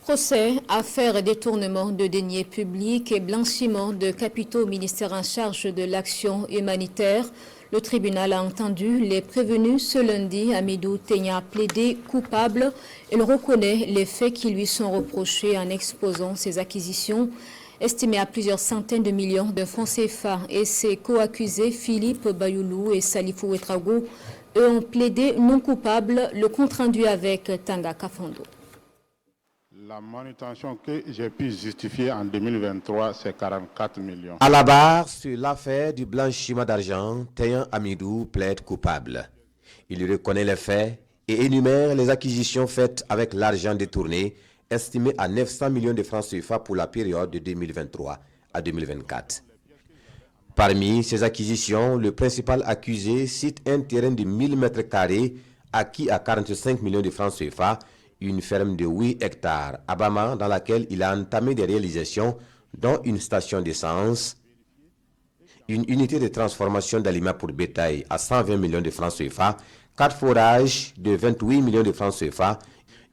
Procès, affaires et détournement de deniers publics et blanchiment de capitaux au ministère en charge de l'action humanitaire. Le tribunal a entendu les prévenus ce lundi. Hamidou Tenya a plaidé coupable. Il reconnaît les faits qui lui sont reprochés en exposant ses acquisitions estimées à plusieurs centaines de millions de francs CFA. Et ses co-accusés Philippe Bayoulou et Salifou Ouetraogo, eux, ont plaidé non coupable. Le compte rendu avec Tanga Kafando. La manutention que j'ai pu justifier en 2023, c'est 44 millions. À la barre, sur l'affaire du blanchiment d'argent, Tenya Hamidou plaide coupable. Il reconnaît les faits et énumère les acquisitions faites avec l'argent détourné, estimé à 900 millions de francs CFA pour la période de 2023 à 2024. Parmi ces acquisitions, le principal accusé cite un terrain de 1000 m² acquis à 45 millions de francs CFA, une ferme de 8 hectares à Bama dans laquelle il a entamé des réalisations dont une station d'essence, une unité de transformation d'aliments pour bétail à 120 millions de francs CFA, 4 forages de 28 millions de francs CFA,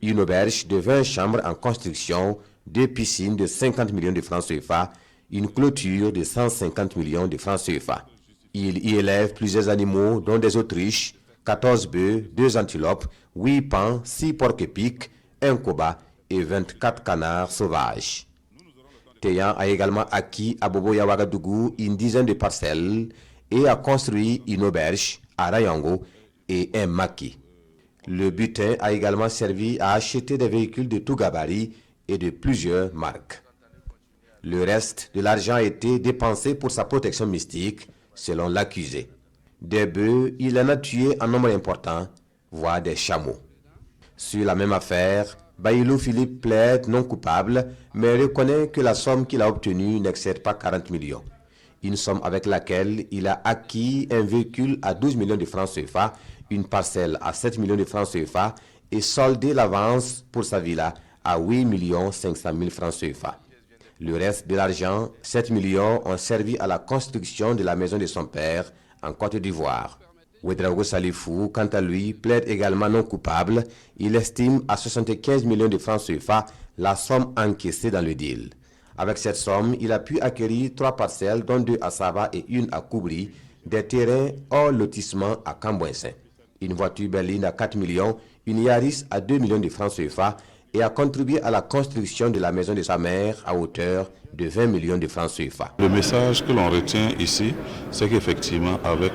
une auberge de 20 chambres en construction, 2 piscines de 50 millions de francs CFA, une clôture de 150 millions de francs CFA. Il y élève plusieurs animaux dont des autruches, 14 bœufs, 2 antilopes, 8 paons, 6 porcs-épics, 1 koba et 24 canards sauvages. Tenya a également acquis à Boboya Ouagadougou une dizaine de parcelles et a construit une auberge à Rayango et un maquis. Le butin a également servi à acheter des véhicules de tout gabarit et de plusieurs marques. Le reste de l'argent a été dépensé pour sa protection mystique, selon l'accusé. Des bœufs, il en a tué un nombre important, voire des chameaux. Sur la même affaire, Bayoulou Philippe plaide non coupable, mais reconnaît que la somme qu'il a obtenue n'excède pas 40 millions. Une somme avec laquelle il a acquis un véhicule à 12 millions de francs CFA, une parcelle à 7 millions de francs CFA et soldé l'avance pour sa villa à 8 500 000 francs CFA. Le reste de l'argent, 7 millions, ont servi à la construction de la maison de son père en Côte d'Ivoire. Ouedraogo Salifou, quant à lui, plaide également non coupable. Il estime à 75 millions de francs CFA la somme encaissée dans le deal. Avec cette somme, il a pu acquérir 3 parcelles, dont 2 à Sava et 1 à Koubri, des terrains hors lotissement à Cambouensin, une voiture berline à 4 millions, une Yaris à 2 millions de francs CFA et a contribué à la construction de la maison de sa mère à hauteur de 20 millions de francs CFA. Le message que l'on retient ici, c'est qu'effectivement, avec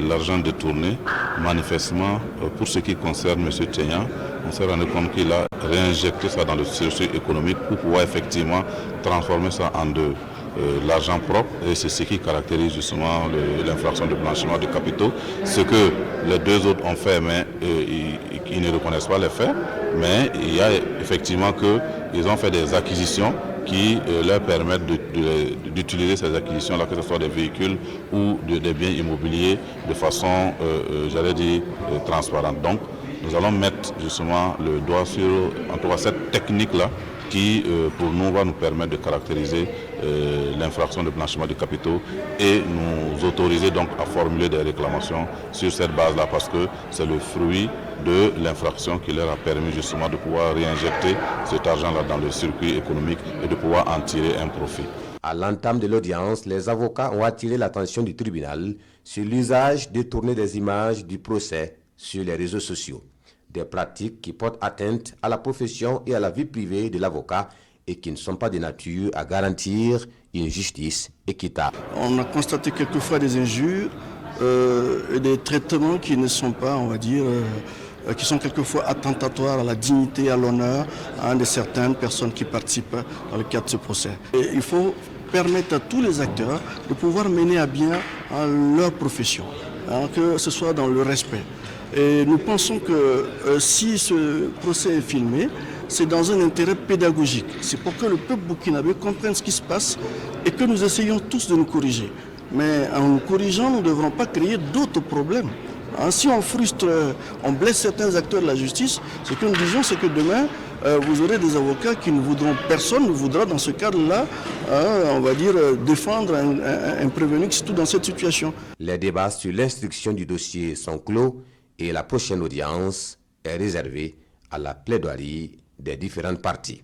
l'argent détourné, manifestement, pour ce qui concerne M. Tenya, on s'est rendu compte qu'il a réinjecté ça dans le circuit économique pour pouvoir effectivement transformer ça en de l'argent propre, et c'est ce qui caractérise justement l'infraction de blanchiment de capitaux. Ce que les deux autres ont fait, mais ils ne reconnaissent pas les faits, mais il y a effectivement qu'ils ont fait des acquisitions qui leur permettent d'utiliser ces acquisitions-là, que ce soit des véhicules ou des biens immobiliers, de façon, j'allais dire, transparente. Donc, nous allons mettre justement le doigt sur, en tout cas, cette technique-là, qui, pour nous, va nous permettre de caractériser l'infraction de blanchiment de capitaux et nous autoriser donc à formuler des réclamations sur cette base-là, parce que c'est le fruit de l'infraction qui leur a permis justement de pouvoir réinjecter cet argent-là dans le circuit économique et de pouvoir en tirer un profit. À l'entame de l'audience, les avocats ont attiré l'attention du tribunal sur l'usage détourné des images du procès sur les réseaux sociaux. Des pratiques qui portent atteinte à la profession et à la vie privée de l'avocat et qui ne sont pas de nature à garantir une justice équitable. On a constaté quelquefois des injures et des traitements qui ne sont pas, on va dire, qui sont quelquefois attentatoires à la dignité, à l'honneur de certaines personnes qui participent dans le cadre de ce procès. Et il faut permettre à tous les acteurs de pouvoir mener à bien leur profession, que ce soit dans le respect. Et nous pensons que si ce procès est filmé, c'est dans un intérêt pédagogique. C'est pour que le peuple burkinabé comprenne ce qui se passe et que nous essayons tous de nous corriger. Mais en nous corrigeant, nous ne devrons pas créer d'autres problèmes. Si on frustre, on blesse certains acteurs de la justice, ce que nous disons, c'est que demain, vous aurez des avocats qui ne voudront, personne ne voudra dans ce cadre-là, on va dire, défendre un prévenu, surtout dans cette situation. Les débats sur l'instruction du dossier sont clos et la prochaine audience est réservée à la plaidoirie des différentes parties.